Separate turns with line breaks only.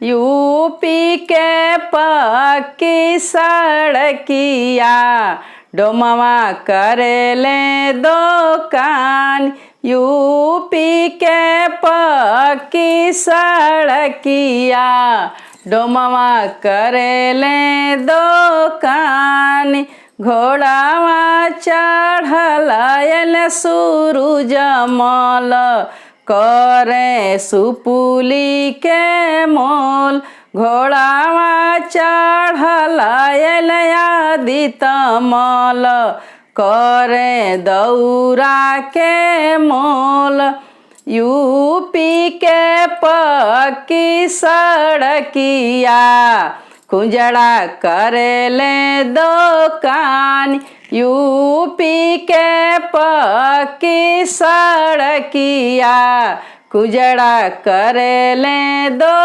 UP के पक्की सड़किया डोमवा करेले दुकान। यूपी के पक्की सड़किया डोमवा करेले दुकान। घोड़ावा चढ़ल आयल सूरज मल करे सुपुली के मोल। घोड़ावा चढ़ल आयल आदित्य मल करे दौरा के मोल। यूपी के पक्की सड़किया कुंजड़ा करेले दुकान। यूपी के पक्की सड़किया कुजड़ा करेले दो